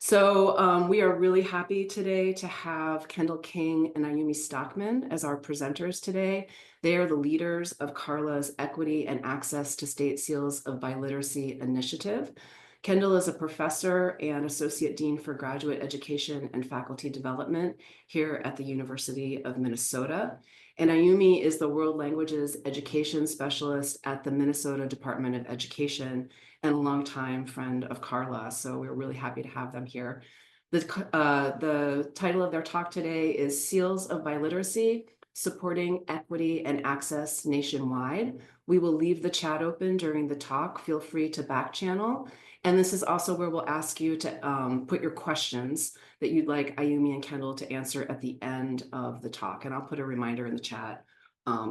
We are really happy today to have Kendall King and Ayumi Stockman as our presenters today. They are the leaders of CARLA's Equity and Access to State Seals of Biliteracy initiative. Kendall is a professor and associate dean for graduate education and faculty development here at the University of Minnesota. And Ayumi is the world languages education specialist at the Minnesota Department of Education and a longtime friend of CARLA. So we're really happy to have them here. The title of their talk today is Seals of Biliteracy, Supporting Equity and Access Nationwide. We will leave the chat open during the talk. Feel free to back channel. And this is also where we'll ask you to put your questions that you'd like Ayumi and Kendall to answer at the end of the talk. And I'll put a reminder in the chat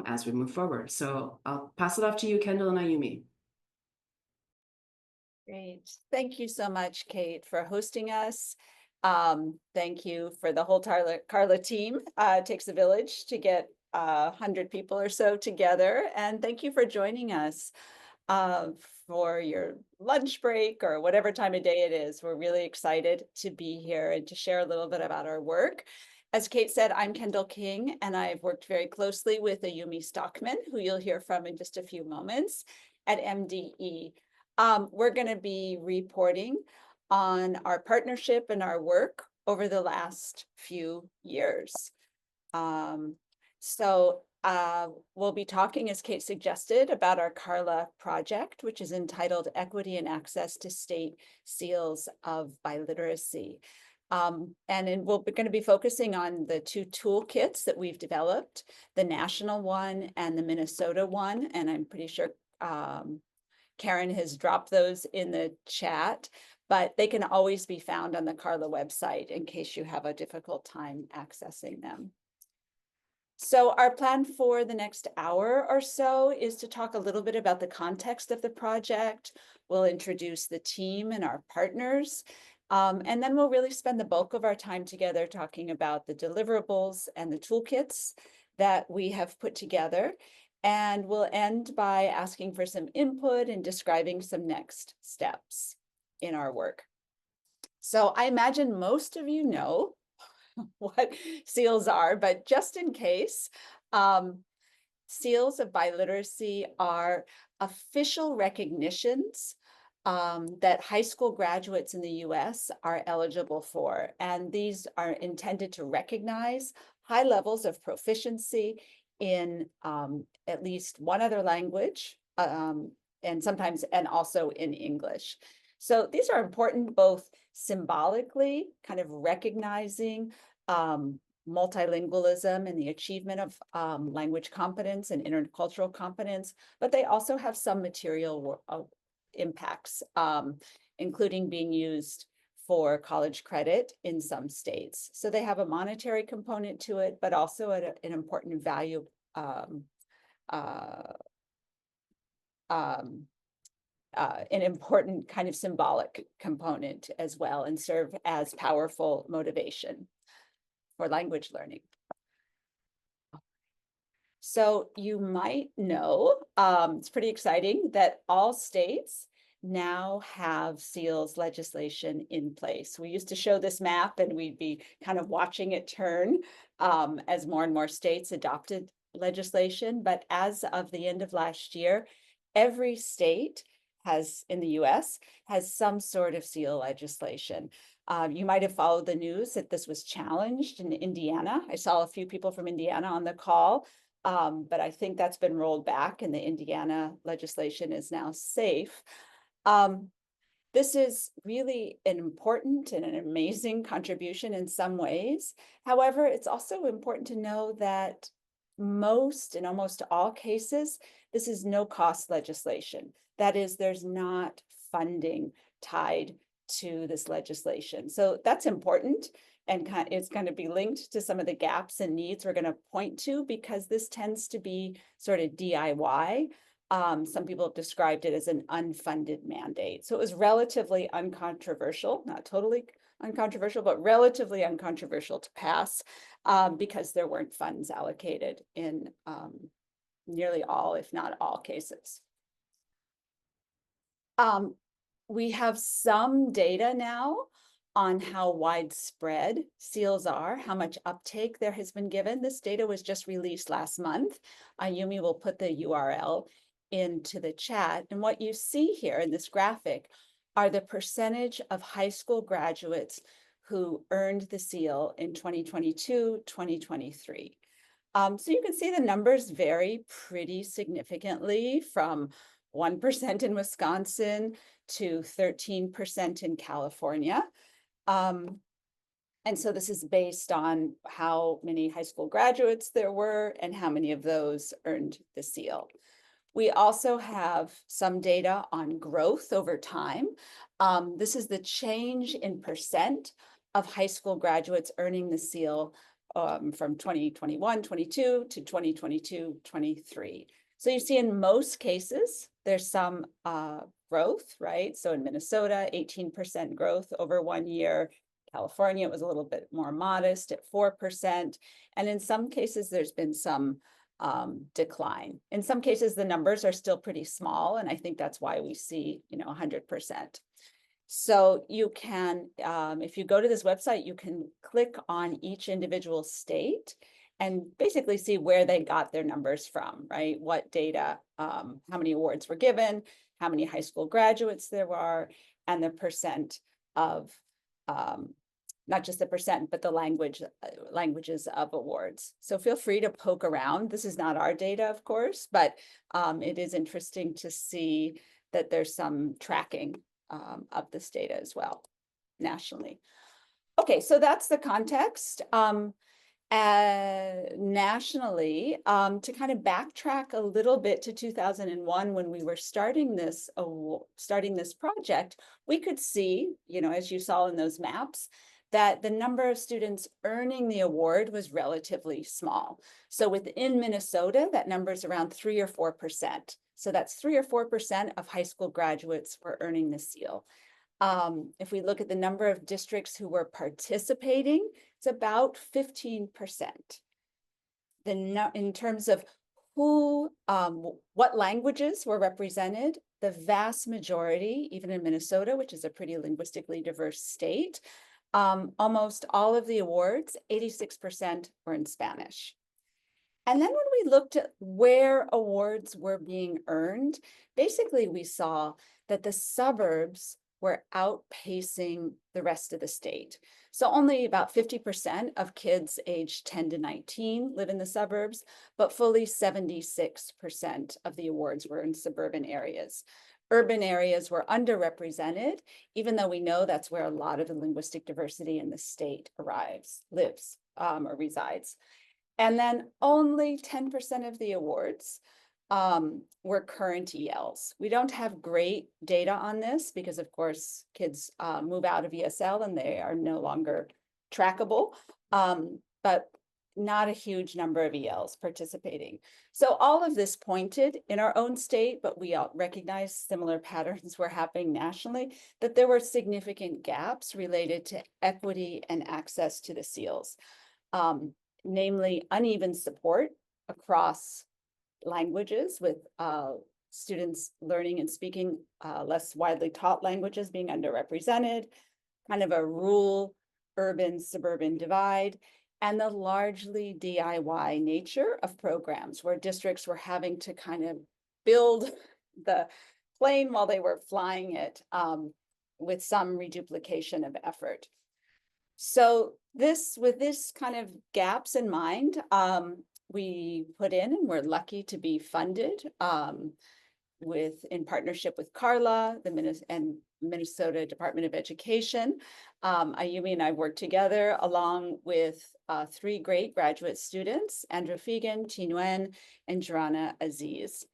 as we move forward. So I'll pass it off to you, Kendall and Ayumi. Great. Thank you so much, Kate, for hosting us. Thank you for the whole CARLA team. It takes a village to get 100 people or so together. And thank you for joining us for your lunch break or whatever time of day it is. We're really excited to be here and to share a little bit about our work. As Kate said, I'm Kendall King, and I've worked very closely with Ayumi Stockman, who you'll hear from in just a few moments, at MDE. We're going to be reporting on our partnership and our work over the last few years. We'll be talking, as Kate suggested, about our CARLA project, which is entitled Equity and Access to State Seals of Biliteracy. We're going to be focusing on the two toolkits that we've developed, the national one and the Minnesota one. And I'm pretty sure Karen has dropped those in the chat, but they can always be found on the CARLA website in case you have a difficult time accessing them. So our plan for the next hour or so is to talk a little bit about the context of the project. We'll introduce the team and our partners, and then we'll really spend the bulk of our time together talking about the deliverables and the toolkits that we have put together. And we'll end by asking for some input and describing some next steps in our work. So I imagine most of you know what seals are, but just in case, seals of biliteracy are official recognitions that high school graduates in the US are eligible for. And these are intended to recognize high levels of proficiency in at least one other language, and sometimes also in English. So these are important both symbolically, kind of recognizing multilingualism and the achievement of language competence and intercultural competence, but they also have some material impacts, including being used for college credit in some states. So they have a monetary component to it, but also an important value, an important kind of symbolic component as well, and serve as powerful motivation for language learning. So you might know, it's pretty exciting that all states now have seals legislation in place. We used to show this map and we'd be kind of watching it turn as more and more states adopted legislation. But as of the end of last year, every state in the US has some sort of seal legislation. You might have followed the news that this was challenged in Indiana. I saw a few people from Indiana on the call, but I think that's been rolled back and the Indiana legislation is now safe. This is really an important and an amazing contribution in some ways. However, it's also important to know that in almost all cases, this is no cost legislation. That is, there's not funding tied to this legislation. So that's important, and it's going to be linked to some of the gaps and needs we're going to point to, because this tends to be sort of DIY. Some people have described it as an unfunded mandate. So it was relatively uncontroversial, not totally uncontroversial, but relatively uncontroversial to pass because there weren't funds allocated in nearly all, if not all, cases. We have some data now on how widespread seals are, how much uptake there has been given. This data was just released last month. Ayumi will put the URL into the chat. And what you see here in this graphic are the percentage of high school graduates who earned the seal in 2022, 2023. So you can see the numbers vary pretty significantly from 1% in Wisconsin to 13% in California. And so this is based on how many high school graduates there were and how many of those earned the seal. We also have some data on growth over time. This is the change in percent of high school graduates earning the seal from 2021, 22 to 2022, 23. So you see in most cases, there's some growth, right? So in Minnesota, 18% growth over 1 year. California, it was a little bit more modest at 4%. And in some cases, there's been some decline. In some cases, the numbers are still pretty small. And I think that's why we see, 100%. So you can, if you go to this website, you can click on each individual state and basically see where they got their numbers from, right? What data, how many awards were given, how many high school graduates there were, and the percent of, not just the percent, but the languages of awards. So feel free to poke around. This is not our data, of course, but it is interesting to see that there's some tracking of this data as well, nationally. Okay, so that's the context. Nationally, to kind of backtrack a little bit to 2001 when we were starting this project, we could see, as you saw in those maps, that the number of students earning the award was relatively small. So within Minnesota, that number is around 3 or 4%. So that's 3 or 4% of high school graduates were earning the seal. If we look at the number of districts who were participating, it's about 15%. In terms of what languages were represented, the vast majority, even in Minnesota, which is a pretty linguistically diverse state, almost all of the awards, 86% were in Spanish. And then when we looked at where awards were being earned, basically we saw that the suburbs were outpacing the rest of the state. So only about 50% of kids aged 10 to 19 live in the suburbs, but fully 76% of the awards were in suburban areas. Urban areas were underrepresented, even though we know that's where a lot of the linguistic diversity in the state lives or resides. And then only 10% of the awards were current ELs. We don't have great data on this because, of course, kids move out of ESL and they are no longer trackable, but not a huge number of ELs participating. So all of this pointed in our own state, but we all recognize similar patterns were happening nationally, that there were significant gaps related to equity and access to the seals. Namely uneven support across languages with students learning and speaking less widely taught languages being underrepresented, kind of a rural, urban, suburban divide, and the largely DIY nature of programs where districts were having to kind of build the plane while they were flying it with some reduplication of effort. So with this kind of gaps in mind, we put in, and we're lucky to be funded in partnership with CARLA, and Minnesota Department of Education. Ayumi and I worked together along with 3 great graduate students, Andrew Fegan, Thi Nguyen, and Jorana Aziz.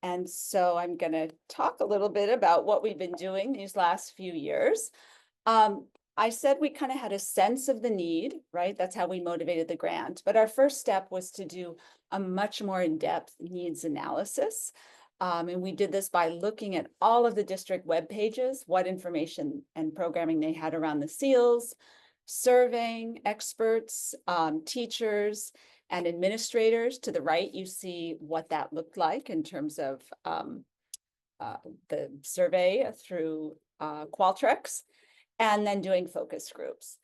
And so I'm going to talk a little bit about what we've been doing these last few years. I said we kind of had a sense of the need, right? That's how we motivated the grant. But our first step was to do a much more in-depth needs analysis. And we did this by looking at all of the district web pages, what information and programming they had around the seals, surveying experts, teachers, and administrators. To the right, you see what that looked like in terms of the survey through Qualtrics. and then doing focus groups.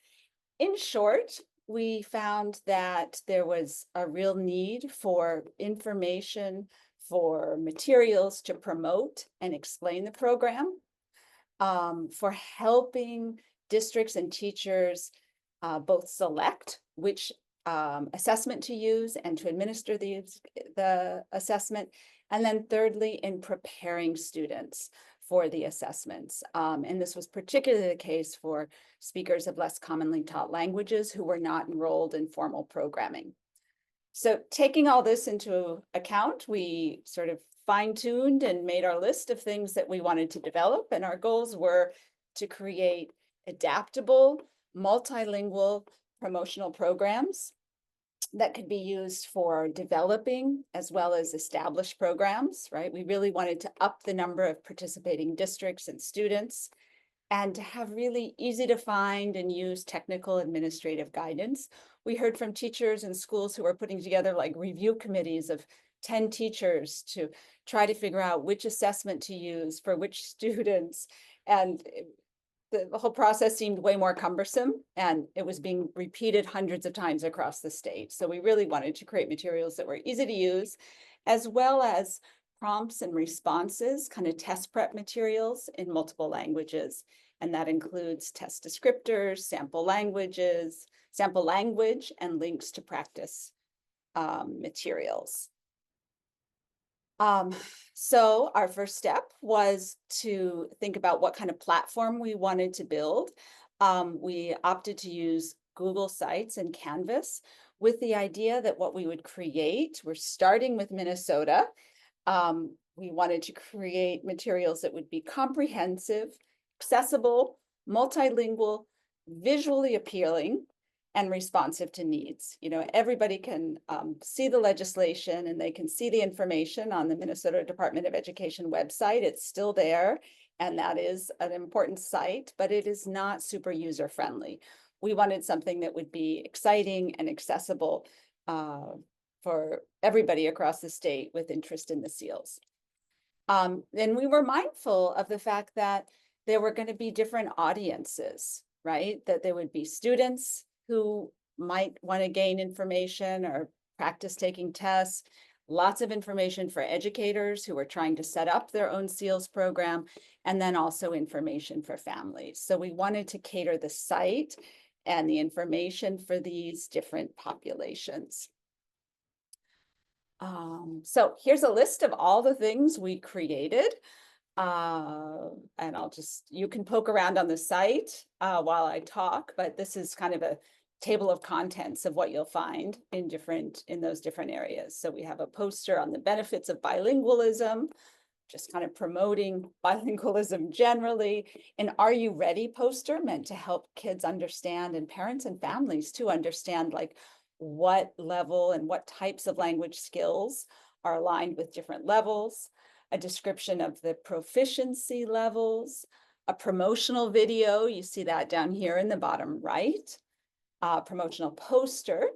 In short, we found that there was a real need for information, for materials to promote and explain the program, for helping districts and teachers both select which assessment to use and to administer the assessment. And then thirdly, in preparing students for the assessments. And this was particularly the case for speakers of less commonly taught languages who were not enrolled in formal programming. So taking all this into account, we sort of fine-tuned and made our list of things that we wanted to develop. And our goals were to create adaptable, multilingual promotional programs that could be used for developing as well as established programs, right? We really wanted to up the number of participating districts and students, and to have really easy to find and use technical administrative guidance. We heard from teachers and schools who were putting together like review committees of 10 teachers to try to figure out which assessment to use for which students. And the whole process seemed way more cumbersome, and it was being repeated hundreds of times across the state. So we really wanted to create materials that were easy to use, as well as prompts and responses, kind of test prep materials in multiple languages. And that includes test descriptors, sample language, and links to practice materials. So our first step was to think about what kind of platform we wanted to build. We opted to use Google Sites and Canvas with the idea that what we would create, we're starting with Minnesota. We wanted to create materials that would be comprehensive, accessible, multilingual, visually appealing, and responsive to needs. You know, everybody can see the legislation and they can see the information on the Minnesota Department of Education website. It's still there, and that is an important site, but it is not super user-friendly. We wanted something that would be exciting and accessible for everybody across the state with interest in the SEALs. And we were mindful of the fact that there were going to be different audiences, right? That there would be students who might want to gain information or practice taking tests, lots of information for educators who are trying to set up their own SEALs program, and then also information for families. So we wanted to cater the site and the information for these different populations. So here's a list of all the things we created. And you can poke around on the site while I talk, but this is kind of a table of contents of what you'll find in those different areas. So we have a poster on the benefits of bilingualism, just kind of promoting bilingualism generally. An Are You Ready poster meant to help kids understand, and parents and families to understand, like what level and what types of language skills are aligned with different levels. A description of the proficiency levels, a promotional video, you see that down here in the bottom right, promotional poster.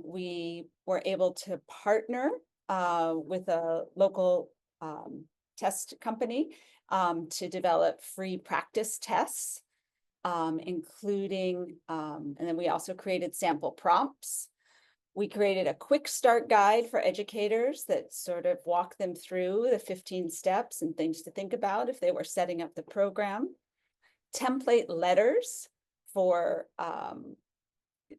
We were able to partner with a local test company to develop free practice tests, including, and then we also created sample prompts. We created a quick start guide for educators that sort of walk them through the 15 steps and things to think about if they were setting up the program. Template letters for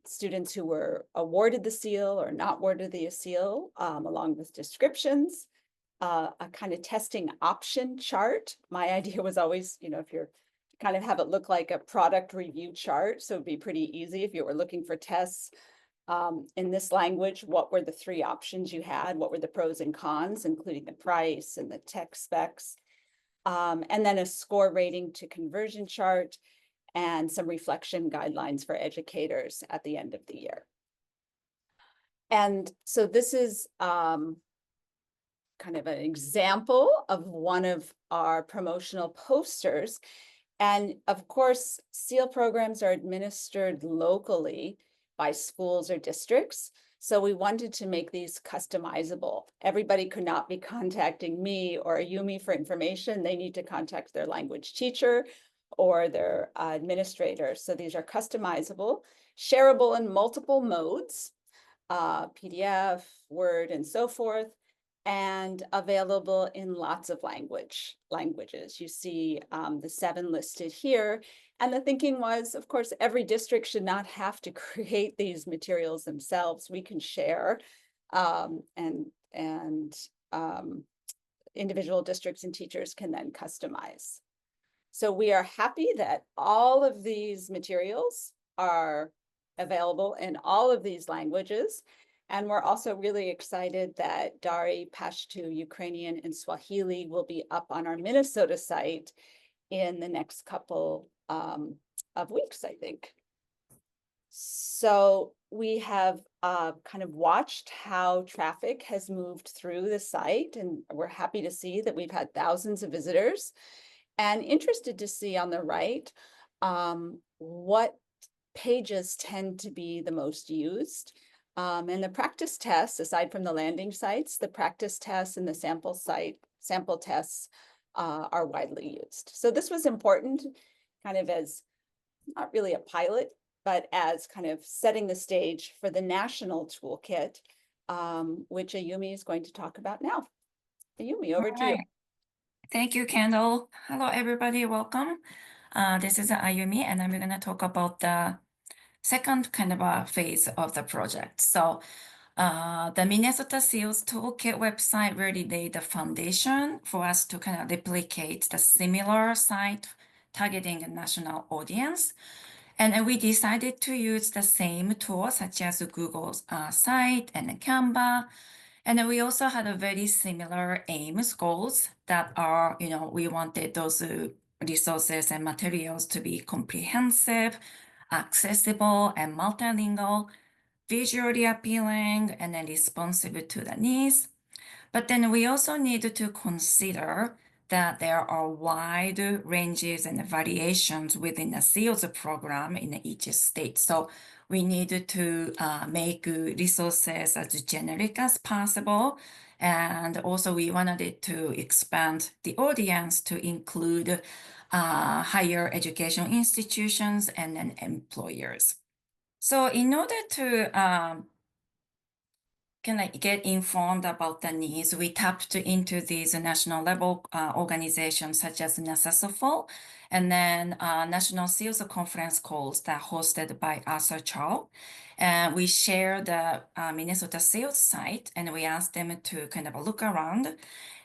students who were awarded the SEAL or not awarded the SEAL, along with descriptions. A kind of testing option chart. My idea was always, you know, if you're kind of have it look like a product review chart, so it'd be pretty easy if you were looking for tests in this language, what were the 3 options you had? What were the pros and cons, including the price and the tech specs? And then a score rating to conversion chart and some reflection guidelines for educators at the end of the year. And so this is kind of an example of one of our promotional posters. And of course, SEAL programs are administered locally by schools or districts. So we wanted to make these customizable. Everybody could not be contacting me or Ayumi for information. They need to contact their language teacher or their administrator. So these are customizable, shareable in multiple modes, PDF, Word, and so forth, and available in lots of languages. You see the 7 listed here. And the thinking was, of course, every district should not have to create these materials themselves. We can share, and individual districts and teachers can then customize. So we are happy that all of these materials are available in all of these languages. And we're also really excited that Dari, Pashto, Ukrainian, and Swahili will be up on our Minnesota site in the next couple of weeks, I think. So we have kind of watched how traffic has moved through the site, and we're happy to see that we've had thousands of visitors, and interested to see on the right what pages tend to be the most used. And the practice tests, aside from the landing sites, the practice tests and the sample tests are widely used. So this was important kind of as not really a pilot, but as kind of setting the stage for the national toolkit, which Ayumi is going to talk about now. Ayumi, over to you. Thank you, Kendall. Hello, everybody. Welcome. This is Ayumi, and I'm going to talk about the second kind of a phase of the project. So the Minnesota Seals Toolkit website really laid the foundation for us to kind of replicate the similar site targeting a national audience. And then we decided to use the same tools such as Google's site and Canva. And then we also had a very similar aims, goals that are, we wanted those resources and materials to be comprehensive, accessible, and multilingual, visually appealing, and then responsive to the needs. But then we also need to consider that there are wide ranges and variations within the SEALS program in each state. So we need to make resources as generic as possible. And also we wanted to expand the audience to include higher education institutions and then employers. So in order to get informed about the needs, we tapped into these national level organizations such as NASASOFL, and then National Seals Conference calls that hosted by Arthur Charles. And we shared the Minnesota Seals site, and we asked them to kind of look around,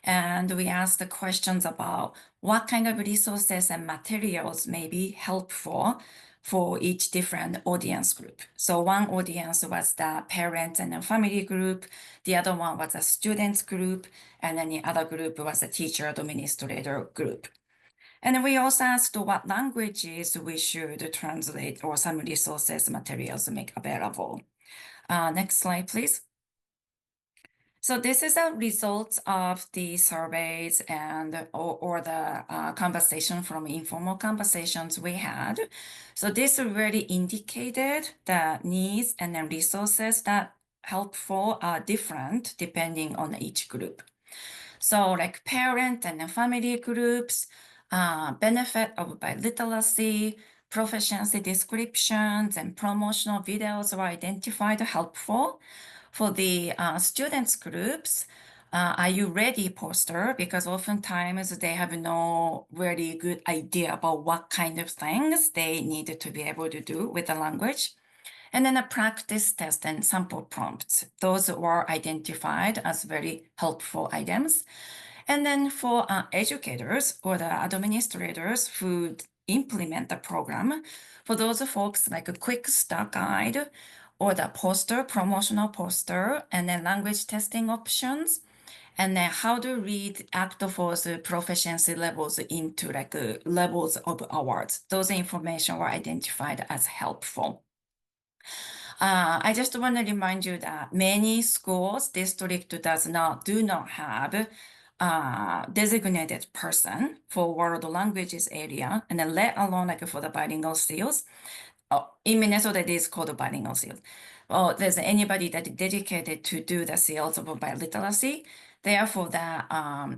and we asked the questions about what kind of resources and materials may be helpful for each different audience group. So one audience was the parent and the family group, the other one was a students group, and then the other group was a teacher administrator group. And we also asked what languages we should translate or some resources, materials make available. Next slide, please. So this is the results of the surveys and or the conversation from informal conversations we had. So this really indicated the needs and the resources that helpful are different depending on each group. So like parent and family groups, benefit of biliteracy, proficiency descriptions, and promotional videos were identified helpful. For the students groups, are you ready poster? Because oftentimes they have no really good idea about what kind of things they need to be able to do with the language. And then a practice test and sample prompts. Those were identified as very helpful items. And then for educators or the administrators who implement the program, for those folks like a quick start guide or the poster, promotional poster, and then language testing options, and then how to read ACT-FOR's proficiency levels into like levels of awards. Those information were identified as helpful. I just want to remind you that many schools, district do not have designated person for world languages area, and then let alone like for the bilingual seals. In Minnesota, it is called bilingual seals. There's anybody that is dedicated to do the seals of biliteracy. Therefore, that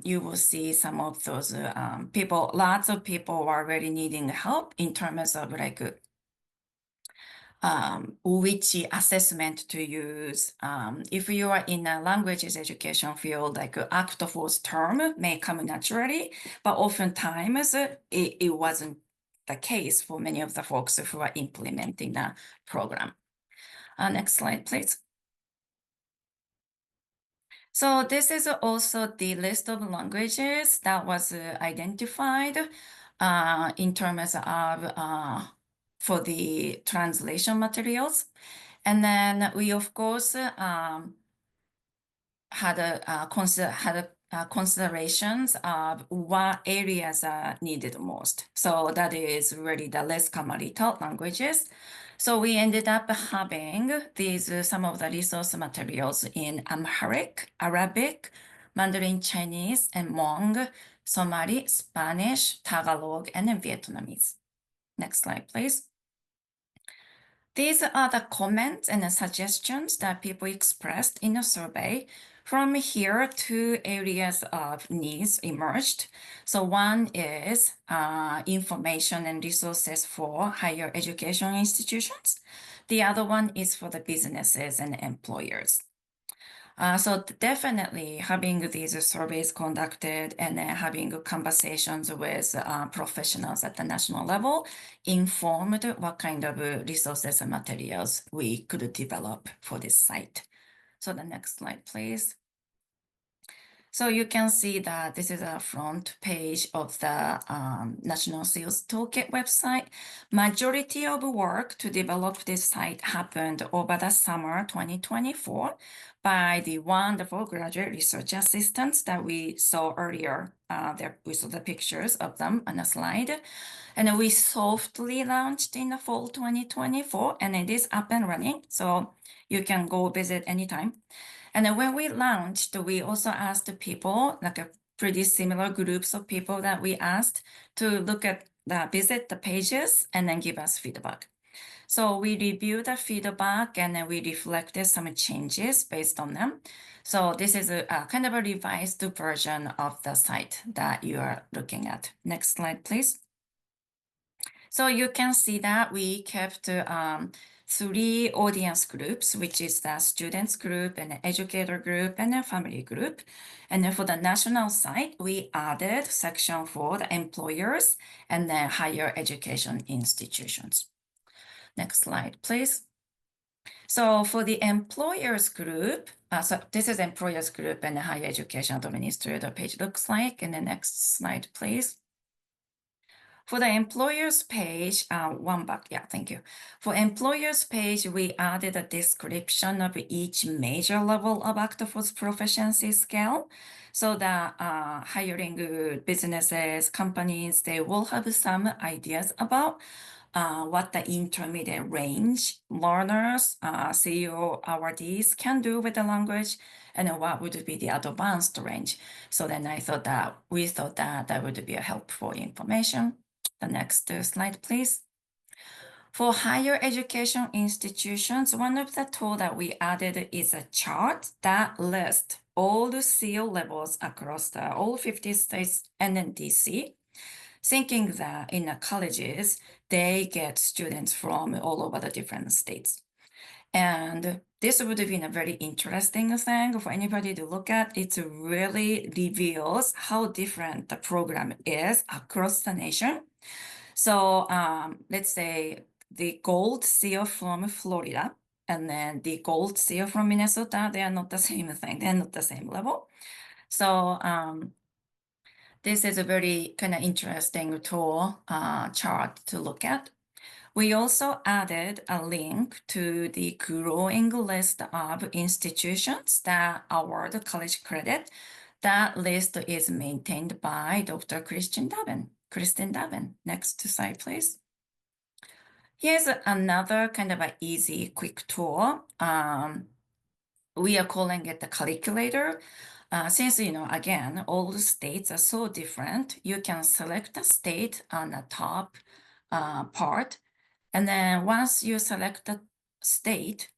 you will see some of those people, lots of people are really needing help in terms of like which assessment to use. If you are in a languages education field, like act force term may come naturally, but oftentimes it wasn't the case for many of the folks who are implementing the program. Next slide, please. So this is also the list of languages that was identified in terms of for the translation materials. And then we, of course, had considerations of what areas are needed most. So that is really the less commonly taught languages. So we ended up having these some of the resource materials in Amharic, Arabic, Mandarin Chinese, and Hmong, Somali, Spanish, Tagalog, and then Vietnamese. Next slide, please. These are the comments and the suggestions that people expressed in the survey. From here, two areas of needs emerged. So one is information and resources for higher education institutions. The other one is for the businesses and employers. So definitely having these surveys conducted and then having conversations with professionals at the national level informed what kind of resources and materials we could develop for this site. So the next slide, please. So you can see that this is a front page of the National Seals Toolkit website. Majority of work to develop this site happened over the summer 2024 by the wonderful graduate research assistants that we saw earlier. We saw the pictures of them on the slide. And we softly launched in the fall 2024, and it is up and running. So you can go visit anytime. And then when we launched, we also asked people, like a pretty similar groups of people that we asked to visit the pages and then give us feedback. So we reviewed the feedback and then we reflected some changes based on them. So this is a kind of a revised version of the site that you are looking at. Next slide, please. So you can see that we kept three audience groups, which is the students group and the educator group and the family group. And then for the national site, we added section for the employers and the higher education institutions. Next slide, please. So for the employers group, so this is employers group and the higher education administrator page looks like. And the next slide, please. For the employers page, one back, yeah, thank you. For employers page, we added a description of each major level of Actforce proficiency scale. So that hiring businesses, companies, they will have some ideas about what the intermediate range learners, CEO awardees can do with the language, and what would be the advanced range. So then we thought that would be a helpful information. The next slide, please. For higher education institutions, one of the tools that we added is a chart that lists all the seal levels across all 50 states and then DC, thinking that in the colleges, they get students from all over the different states. And this would have been a very interesting thing for anybody to look at. It really reveals how different the program is across the nation. So let's say the gold seal from Florida and then the gold seal from Minnesota, they are not the same thing. They're not the same level. So this is a very kind of interesting tool chart to look at. We also added a link to the growing list of institutions that award college credit. That list is maintained by Dr. Kristen Davin. Next slide, please. Here's another kind of an easy, quick tool. We are calling it the calculator. Since, again, all the states are so different, you can select a state on the top part. And then once you select the state,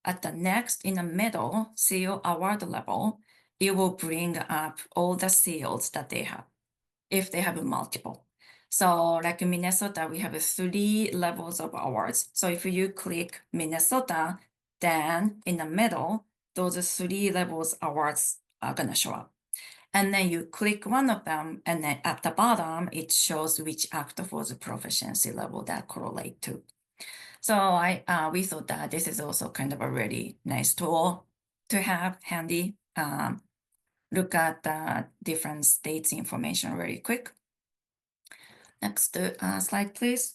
at the next in the middle, CO award level, it will bring up all the seals that they have, if they have multiple. So like in Minnesota, we have 3 levels of awards. So if you click Minnesota, then in the middle, those 3 levels awards are gonna show up. And then you click one of them, and then at the bottom, it shows which act for the proficiency level that correlate to. So we thought that this is also kind of a really nice tool to have handy. Look at the different states information really quick. Next slide, please.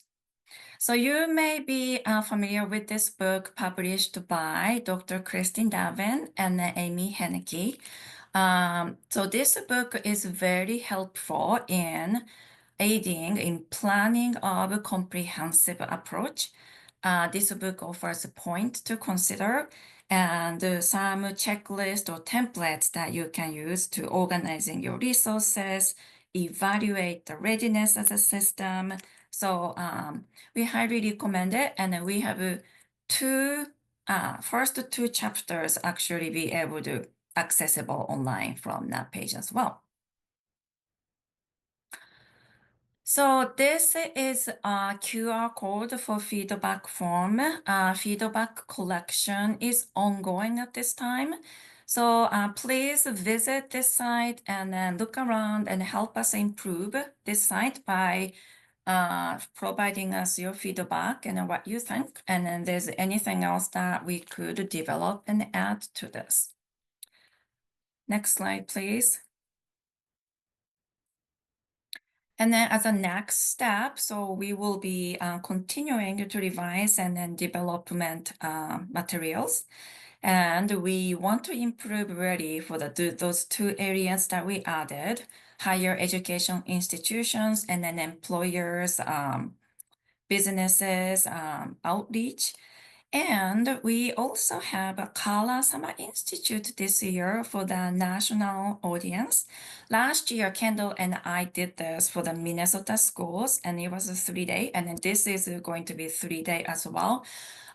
So you may be familiar with this book published by Dr. Christine Davin and Amy Henneke. So this book is very helpful in aiding in planning of a comprehensive approach. This book offers a point to consider and some checklist or templates that you can use to organizing your resources, evaluate the readiness as a system. So we highly recommend it, and then we have first 2 chapters actually be able to accessible online from that page as well. So this is a QR code for feedback form. Feedback collection is ongoing at this time. So please visit this site and then look around and help us improve this site by providing us your feedback and what you think. And then there's anything else that we could develop and add to this. Next slide, please. And then as a next step, so we will be continuing to revise and then development materials. And we want to improve really for those 2 areas that we added, higher education institutions and then employers, businesses, outreach. And we also have a CARLA Summer Institute this year for the national audience. Last year, Kendall and I did this for the Minnesota schools, and it was a 3-day, and then this is going to be 3-day as well.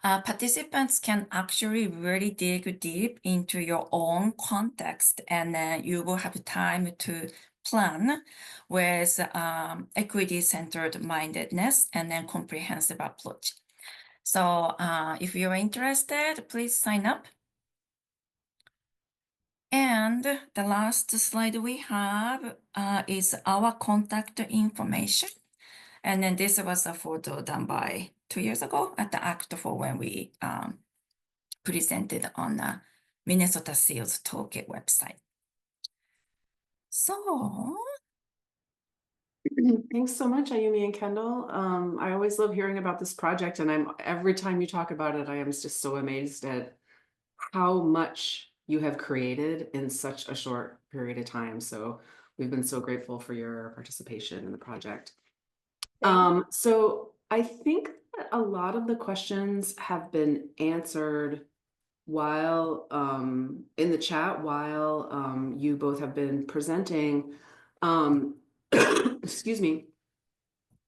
Participants can actually really dig deep into your own context, and then you will have time to plan with equity-centered mindedness and then comprehensive approach. So if you're interested, please sign up. And the last slide we have is our contact information. And then this was a photo done by 2 years ago at the Act 4 when we presented on the Minnesota Seals Toolkit website. So Thanks so much, Ayumi and Kendall. I always love hearing about this project, and every time you talk about it, I am just so amazed at how much you have created in such a short period of time. So we've been so grateful for your participation in the project. So I think that a lot of the questions have been answered while in the chat while you both have been presenting. Excuse me.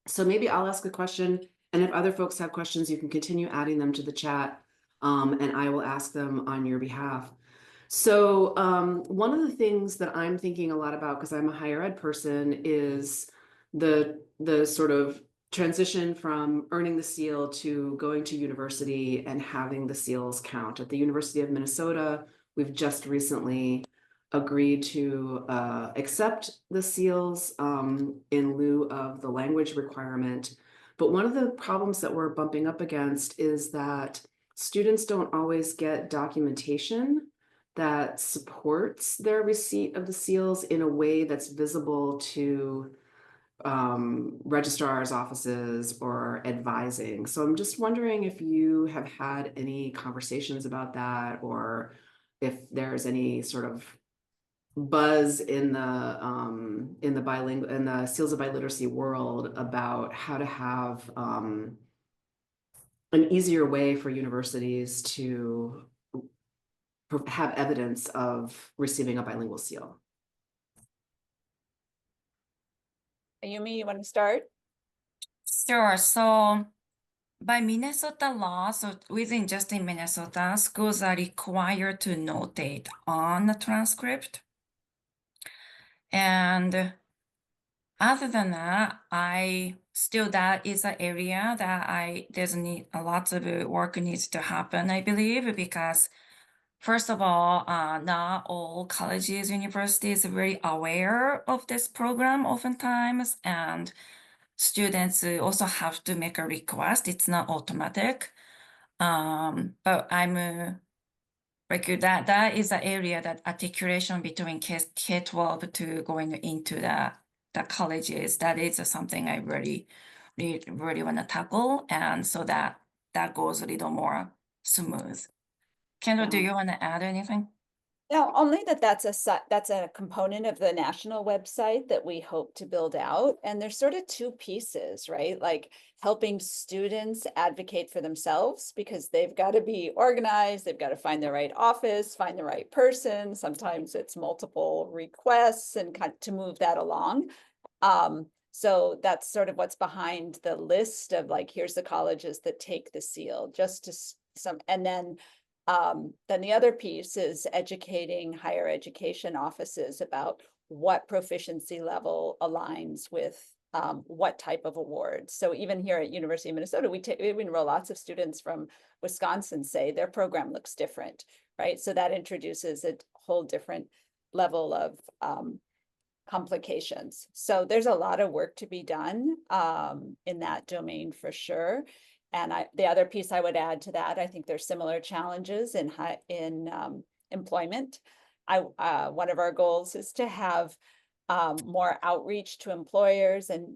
So maybe I'll ask a question, and if other folks have questions, you can continue adding them to the chat, and I will ask them on your behalf. So one of the things that I'm thinking a lot about, because I'm a higher ed person, is the sort of transition from earning the seal to going to university and having the seals count. At the University of Minnesota, we've just recently agreed to accept the seals in lieu of the language requirement. But one of the problems that we're bumping up against is that students don't always get documentation that supports their receipt of the seals in a way that's visible to registrar's offices or advising. So I'm just wondering if you have had any conversations about that, or if there's any sort of buzz in the Seals of Biliteracy world about how to have an easier way for universities to have evidence of receiving a bilingual seal. Ayumi, you want to start? Sure. So by Minnesota law, so just in Minnesota, schools are required to notate on the transcript And other than that, that is an area that there's a lot of work needs to happen, I believe, because first of all, not all colleges, universities are very aware of this program oftentimes, and students also have to make a request. It's not automatic. But that is an area that articulation between K-12 to going into the colleges, that is something I really want to tackle. And so that goes a little more smooth. Kendall, do you want to add anything? No, only that's a component of the national website that we hope to build out. And there's sort of two pieces, right? Like helping students advocate for themselves because they've got to be organized, they've got to find the right office, find the right person. Sometimes it's multiple requests and to move that along. So that's sort of what's behind the list of like, here's the colleges that take the seal, just to and then the other piece is educating higher education offices about what proficiency level aligns with what type of awards. So even here at University of Minnesota, we enroll lots of students from Wisconsin say their program looks different, right? So that introduces a whole different level of complications. So there's a lot of work to be done in that domain for sure. And the other piece I would add to that, I think there's similar challenges in employment. One of our goals is to have more outreach to employers and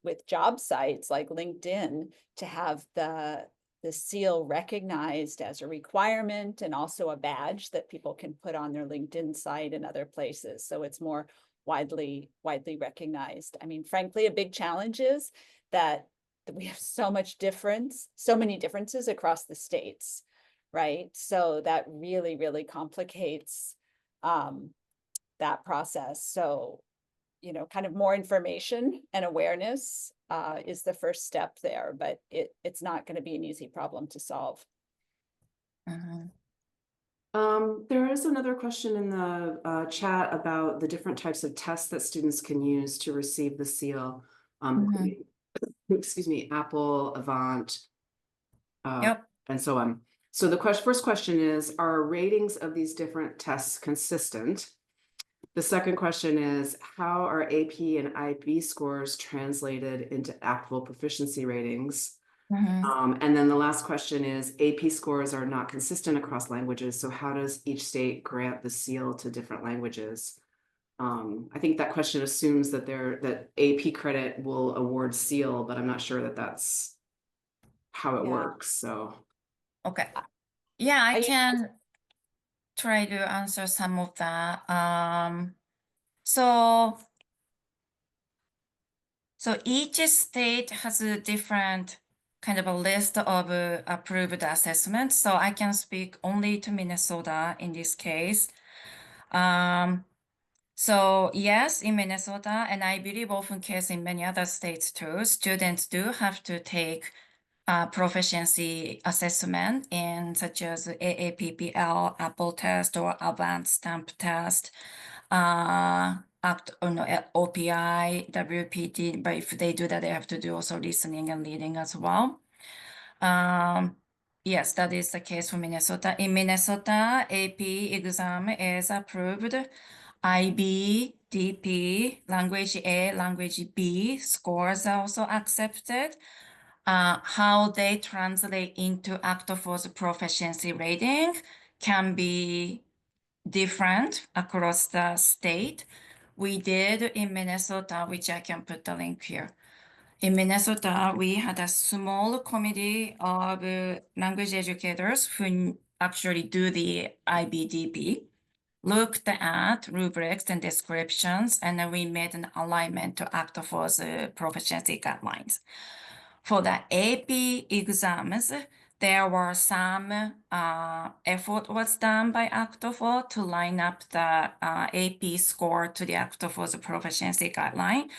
with job sites like LinkedIn to have the seal recognized as a requirement and also a badge that people can put on their LinkedIn site and other places. So it's more widely recognized. I mean, frankly, a big challenge is that we have so many differences across the states, right? So that really, really complicates that process. So, kind of more information and awareness is the first step there, but it's not going to be an easy problem to solve. Mm-hmm. There is another question in the chat about the different types of tests that students can use to receive the seal. Excuse me, Apple, Avant, Yep. and so on. So the first question is, are ratings of these different tests consistent? The second question is, how are AP and IB scores translated into actual proficiency ratings? And then the last question is, AP scores are not consistent across languages, so how does each state grant the seal to different languages? I think that question assumes that that AP credit will award seal, but I'm not sure that that's how it works. So okay, yeah, I can try to answer some of that. So each state has a different kind of a list of approved assessments. So I can speak only to Minnesota in this case. So yes, in Minnesota, and I believe often case in many other states too, students do have to take proficiency assessment in such as AAPPL, Apple test, or Avant stamp test, OPI, WPT, but if they do that, they have to do also listening and reading as well. Yes, that is the case for Minnesota. In Minnesota, AP exam is approved. IB, DP, language A, language B scores are also accepted. How they translate into Actofor's proficiency rating can be different across the state. We did in Minnesota, which I can put the link here. In Minnesota, we had a small committee of language educators who actually do the IBDP, looked at rubrics and descriptions, and then we made an alignment to Actofor's proficiency guidelines. For the AP exams, there were some effort was done by Actofor to line up the AP score to the Actofor's proficiency guideline.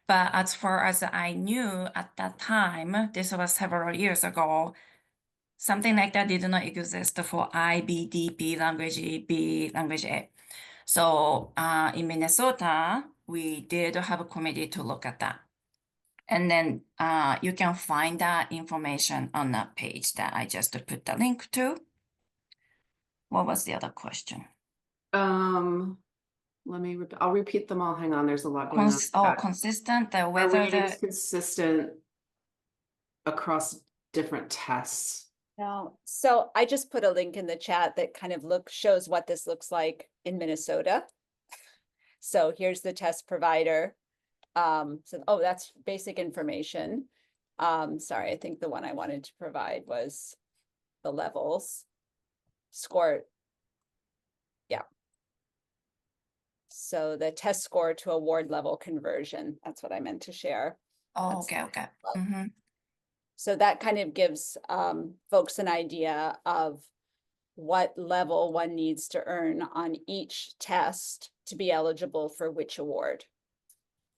But as far as I knew at that time, this was several years ago, something like that did not exist for IBDP, language B, language A. So in Minnesota, we did have a committee to look at that. And then you can find that information on that page that I just put the link to. What was the other question? I'll repeat them all. Hang on, there's a lot going on. Consistent, Are whether ratings consistent across different tests? No, so I just put a link in the chat that kind of shows what this looks like in Minnesota. So here's the test provider. Oh, that's basic information. Sorry, I think the one I wanted to provide was the levels. Score. Yeah. So the test score to award level conversion, that's what I meant to share. Oh, okay. So that kind of gives folks an idea of what level one needs to earn on each test to be eligible for which award.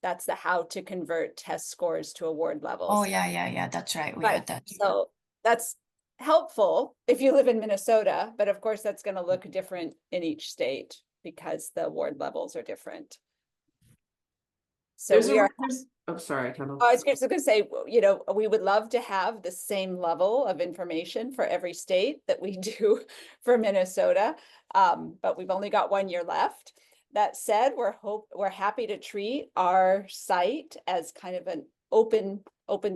That's the how to convert test scores to award levels. Oh, yeah, that's right. We had that. So that's helpful if you live in Minnesota, but of course that's going to look different in each state because the award levels are different. So oh, sorry, Kendall. I was just going to say, you know, we would love to have the same level of information for every state that we do for Minnesota, but we've only got 1 year left. That said, we're happy to treat our site as kind of an open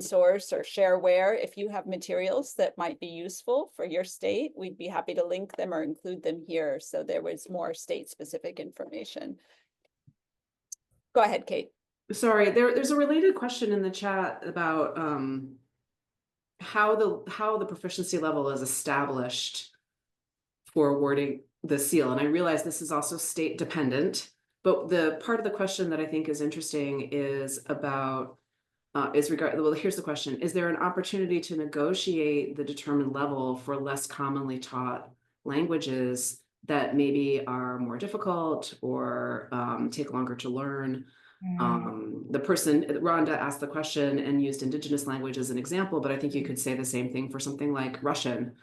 source or shareware. If you have materials that might be useful for your state, we'd be happy to link them or include them here. So there was more state specific information. Go ahead, Kate. Sorry, there's a related question in the chat about how the proficiency level is established for awarding the seal. And I realize this is also state dependent, but the part of the question that I think is interesting is about well, here's the question. Is there an opportunity to negotiate the determined level for less commonly taught languages that maybe are more difficult or take longer to learn? The person, Rhonda, asked the question and used indigenous language as an example, but I think you could say the same thing for something like Russian,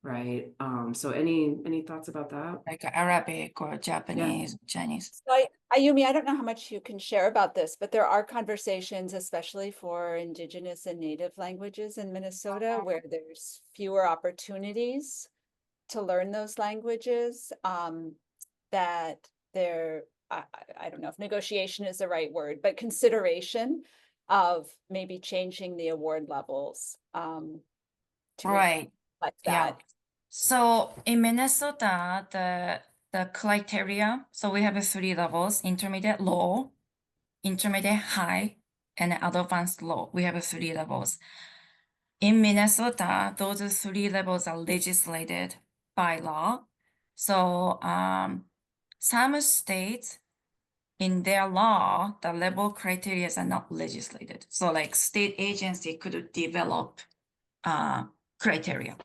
right? So any thoughts about that? Like Arabic or Japanese, Chinese. So Ayumi, I don't know how much you can share about this, but there are conversations, especially for indigenous and native languages in Minnesota, where there's fewer opportunities to learn those languages, that there, I don't know if negotiation is the right word, but consideration of maybe changing the award levels to Right. like that. Yeah. So in Minnesota, the criteria, so we have 3 levels: intermediate low, intermediate high, and advanced low. We have 3 levels. In Minnesota, those 3 levels are legislated by law. So some states in their law, the level criteria are not legislated. So like state agency could develop criteria.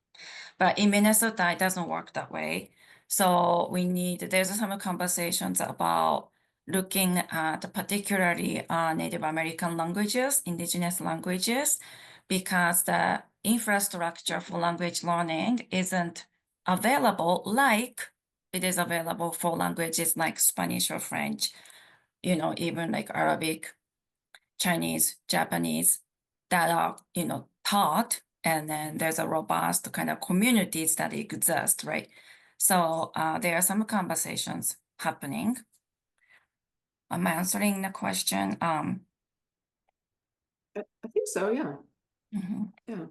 But in Minnesota, it doesn't work that way. So there's some conversations about looking at particularly Native American languages, indigenous languages, because the infrastructure for language learning isn't available like it is available for languages like Spanish or French, you know, even like Arabic, Chinese, Japanese that are, you know, taught. And then there's a robust kind of communities that exist, right? So there are some conversations happening. Am I answering the question? I think so, yeah. Yeah.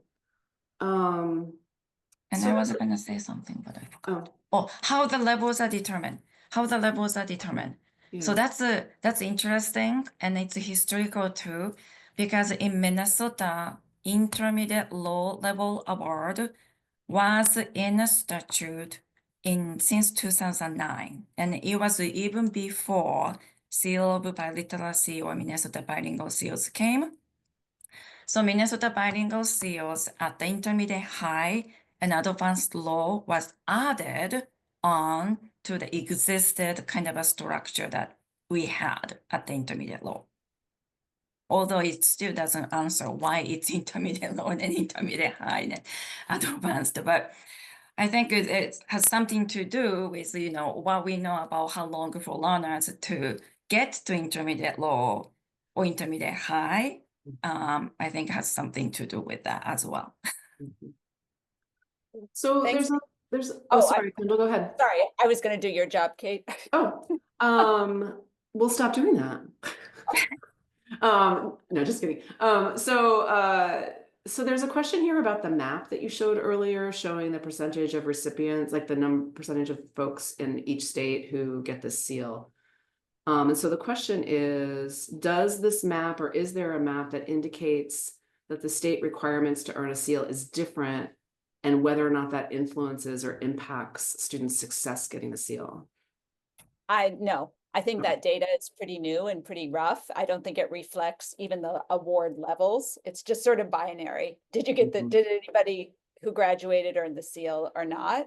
And So I was going to say something, but I forgot. Oh, how the levels are determined. Yeah. So that's interesting, and it's historical too, because in Minnesota, intermediate low level award was in a statute since 2009, and it was even before Seal of Biliteracy or Minnesota Bilingual Seals came. So Minnesota Bilingual Seals at the intermediate high and advanced low was added on to the existed kind of a structure that we had at the intermediate low. Although it still doesn't answer why it's intermediate low and intermediate high and advanced, but I think it has something to do with, what we know about how long for learners to get to intermediate low or intermediate high. I think has something to do with that as well. So Thanks. oh, Oh, sorry, Kendall, go ahead. sorry, I was going to do your job, Kate. We'll stop doing that. No, just kidding. So there's a question here about the map that you showed earlier, showing the percentage of recipients, like the percentage of folks in each state who get this seal. And so the question is, does this map, or is there a map that indicates that the state requirements to earn a seal is different, and whether or not that influences or impacts students' success getting the seal? No, I think that data is pretty new and pretty rough. I don't think it reflects even the award levels. It's just sort of binary. Did you get did anybody who graduated earn the seal or not?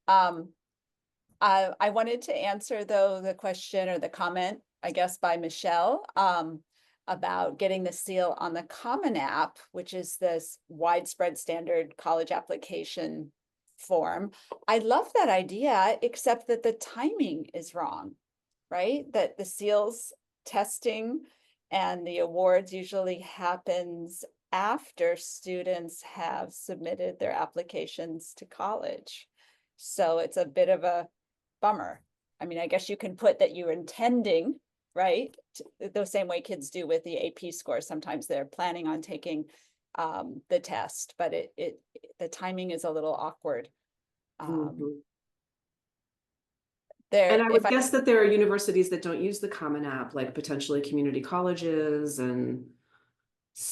I wanted to answer though the question or the comment, I guess, by Michelle, about getting the seal on the Common App, which is this widespread standard college application form. I love that idea, except that the timing is wrong, right? That the seals testing and the awards usually happens after students have submitted their applications to college. So it's a bit of a bummer. I mean, I guess you can put that you're intending, right? The same way kids do with the AP score. Sometimes they're planning on taking the test, but the timing is a little awkward. And I would guess that there are universities that don't use the Common App, like potentially community colleges and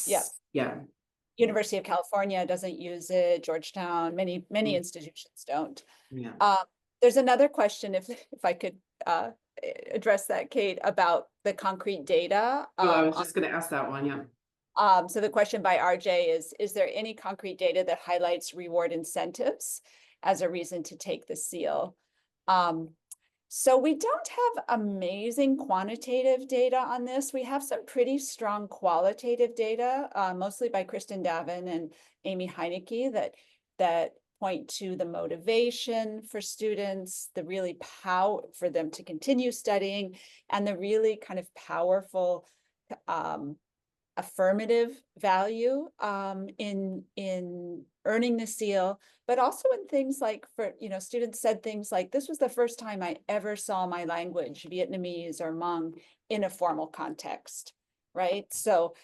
yeah. University of California doesn't use it. Georgetown, many institutions don't. Yeah. There's another question, if I could address that, Kate, about the concrete data. I was just going to ask that one. Yeah. So the question by RJ is there any concrete data that highlights reward incentives as a reason to take the seal? So we don't have amazing quantitative data on this. We have some pretty strong qualitative data, mostly by Kristen Davin and Amy Heinecke, that point to the motivation for students, the really power for them to continue studying, and the really kind of powerful affirmative value in earning the seal, but also in things like, for students said things like, this was the first time I ever saw my language, Vietnamese or Hmong, in a formal context, right? So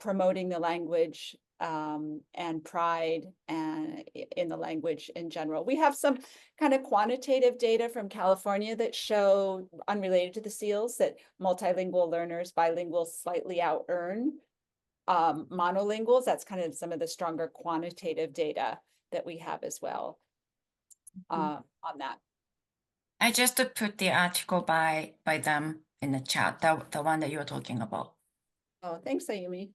promoting the language and pride and in the language in general. We have some kind of quantitative data from California that show, unrelated to the seals, that multilingual learners, bilinguals slightly out earn monolinguals. That's kind of some of the stronger quantitative data that we have as well on that. I just put the article by them in the chat, the one that you're talking about. Oh, thanks, Ayumi.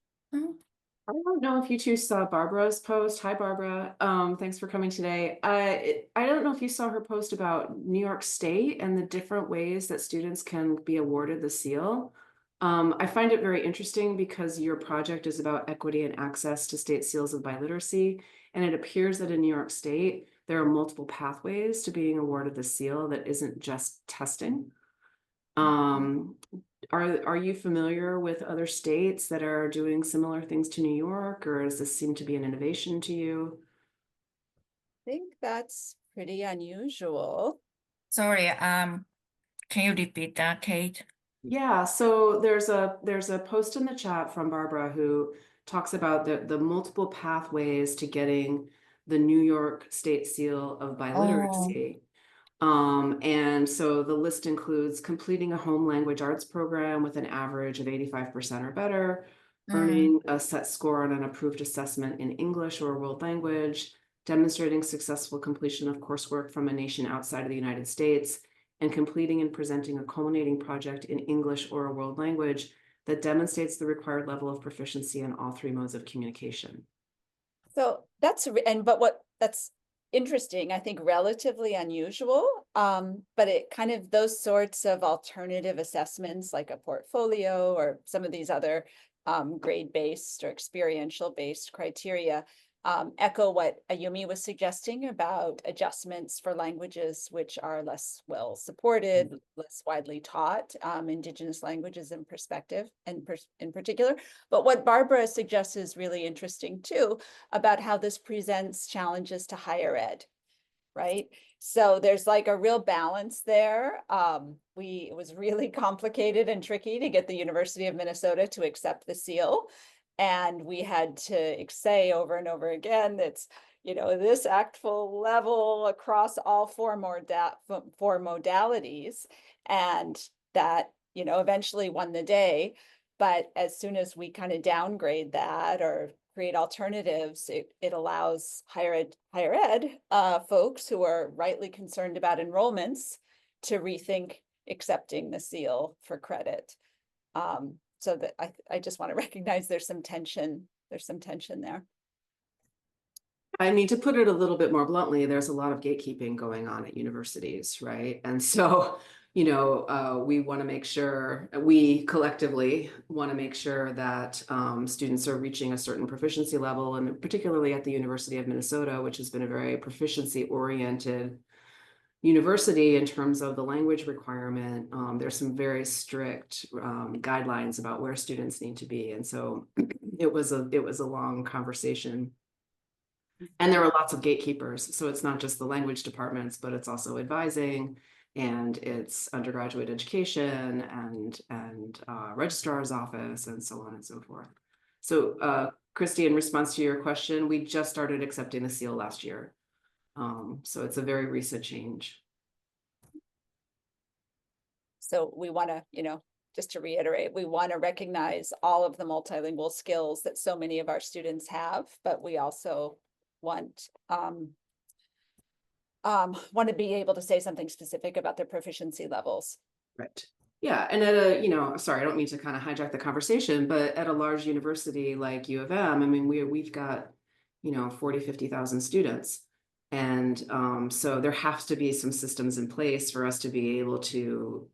I don't know if you two saw Barbara's post. Hi, Barbara. Thanks for coming today. I don't know if you saw her post about New York State and the different ways that students can be awarded the seal. I find it very interesting because your project is about equity and access to state seals of biliteracy. And it appears that in New York State, there are multiple pathways to being awarded the seal that isn't just testing. Are you familiar with other states that are doing similar things to New York, or does this seem to be an innovation to you? I think that's pretty unusual. Sorry, can you repeat that, Kate? Yeah, so there's a post in the chat from Barbara who talks about the multiple pathways to getting the New York State Seal of Biliteracy. And so the list includes completing a home language arts program with an average of 85% or better, earning a set score on an approved assessment in English or a world language, demonstrating successful completion of coursework from a nation outside of the United States, and completing and presenting a culminating project in English or a world language that demonstrates the required level of proficiency in all three modes of communication. So that's interesting, I think relatively unusual, but it kind of, those sorts of alternative assessments like a portfolio or some of these other grade-based or experiential-based criteria echo what Ayumi was suggesting about adjustments for languages which are less well supported, less widely taught, Indigenous languages in perspective and in particular. But what Barbara suggests is really interesting too, about how this presents challenges to higher ed, right? So there's like a real balance there. It was really complicated and tricky to get the University of Minnesota to accept the seal. And we had to say over and over again, that's, this ACTFL level across all four modalities. And that, eventually won the day. But as soon as we kind of downgrade that or create alternatives, it allows higher ed folks who are rightly concerned about enrollments to rethink accepting the seal for credit. So that I just want to recognize there's some tension there. I mean, to put it a little bit more bluntly, there's a lot of gatekeeping going on at universities, right? And so, we want to make sure, we collectively want to make sure that students are reaching a certain proficiency level, and particularly at the University of Minnesota, which has been a very proficiency-oriented university in terms of the language requirement. There's some very strict guidelines about where students need to be. And so it was a long conversation. And there were lots of gatekeepers. So it's not just the language departments, but it's also advising, and it's undergraduate education and registrar's office, and so on and so forth. So Christy, in response to your question, we just started accepting the seal last year. So it's a very recent change. So we want to, just to reiterate, we want to recognize all of the multilingual skills that so many of our students have, but we also want to be able to say something specific about their proficiency levels. Right. Yeah, and at a, sorry, I don't mean to kind of hijack the conversation, but at a large university like U of M, I mean, we've got, 40, 50,000 students. And so there has to be some systems in place for us to be able to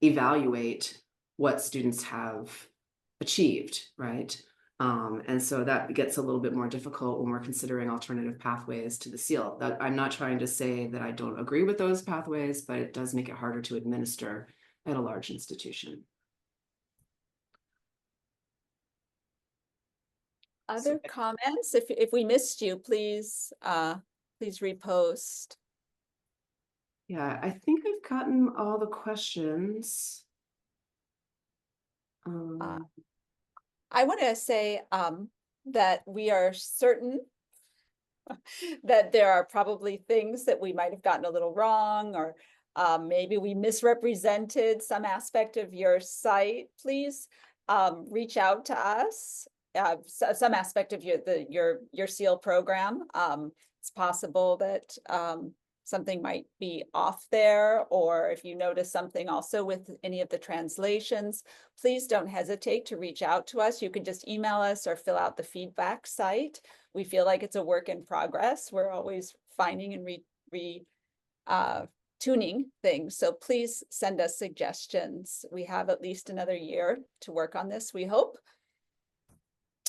evaluate what students have achieved, right? And so that gets a little bit more difficult when we're considering alternative pathways to the seal. That I'm not trying to say that I don't agree with those pathways, but it does make it harder to administer at a large institution. Other comments? If we missed you, please repost. Yeah, I think I've gotten all the questions. I want to say that we are certain that there are probably things that we might have gotten a little wrong, or maybe we misrepresented some aspect of your site. Please reach out to us. Some aspect of your SEAL program. It's possible that something might be off there, or if you notice something also with any of the translations, please don't hesitate to reach out to us. You can just email us or fill out the feedback site. We feel like it's a work in progress. We're always finding and tuning things. So please send us suggestions. We have at least another year to work on this, we hope.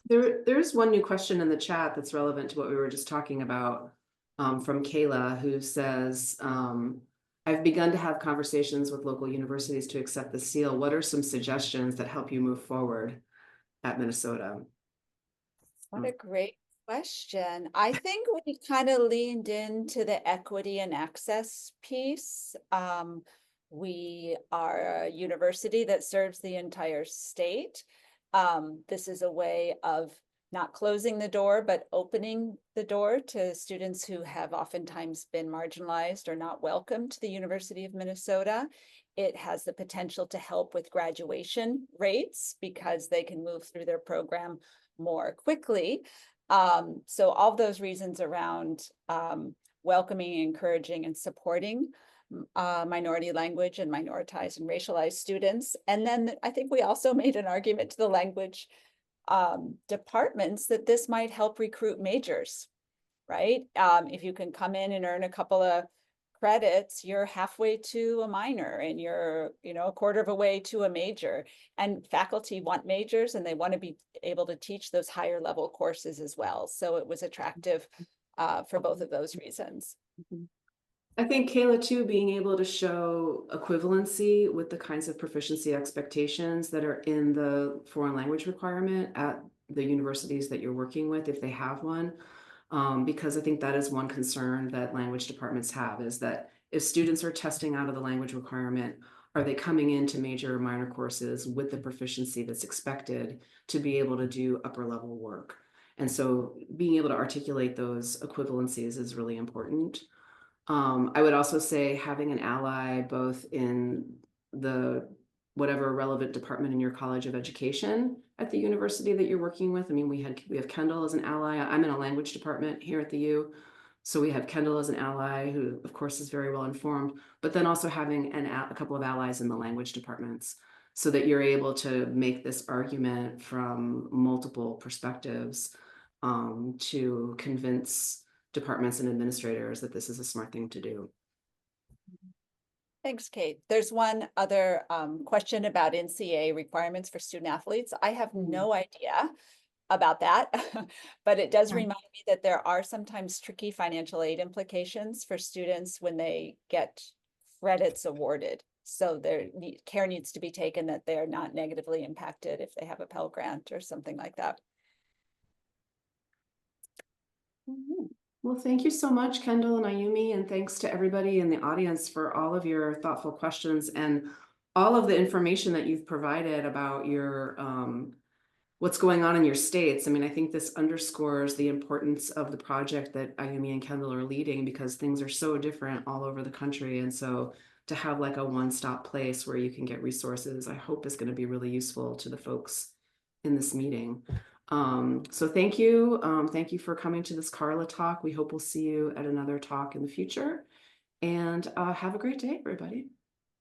There's one new question in the chat that's relevant to what we were just talking about, from Kayla, who says, I've begun to have conversations with local universities to accept the seal. What are some suggestions that help you move forward at Minnesota? What a great question. I think we kind of leaned into the equity and access piece. We are a university that serves the entire state. This is a way of not closing the door, but opening the door to students who have oftentimes been marginalized or not welcome to the University of Minnesota. It has the potential to help with graduation rates because they can move through their program more quickly. So all those reasons around welcoming, encouraging, and supporting minority language and minoritized and racialized students. And then I think we also made an argument to the language departments that this might help recruit majors, right? If you can come in and earn a couple of credits, you're halfway to a minor and you're, a quarter of a way to a major. And faculty want majors and they want to be able to teach those higher level courses as well. So it was attractive for both of those reasons. I think, Kayla, too, being able to show equivalency with the kinds of proficiency expectations that are in the foreign language requirement at the universities that you're working with, if they have one. Because I think that is one concern that language departments have, is that if students are testing out of the language requirement, are they coming into major or minor courses with the proficiency that's expected to be able to do upper level work? And so being able to articulate those equivalencies is really important. I would also say having an ally both in the whatever relevant department in your College of Education at the university that you're working with. I mean, we have Kendall as an ally. I'm in a language department here at the U. So we have Kendall as an ally who, of course, is very well informed, but then also having a couple of allies in the language departments so that you're able to make this argument from multiple perspectives to convince departments and administrators that this is a smart thing to do. Thanks, Kate. There's one other question about NCAA requirements for student athletes. I have no idea about that, but it does remind me that there are sometimes tricky financial aid implications for students when they get credits awarded. So care needs to be taken that they're not negatively impacted if they have a Pell Grant or something like that. Well, thank you so much, Kendall and Ayumi, and thanks to everybody in the audience for all of your thoughtful questions and all of the information that you've provided about your what's going on in your states. I mean, I think this underscores the importance of the project that Ayumi and Kendall are leading, because things are so different all over the country. And so to have like a one-stop place where you can get resources, I hope is going to be really useful to the folks in this meeting. So thank you. Thank you for coming to this CARLA talk. We hope we'll see you at another talk in the future, and have a great day, everybody.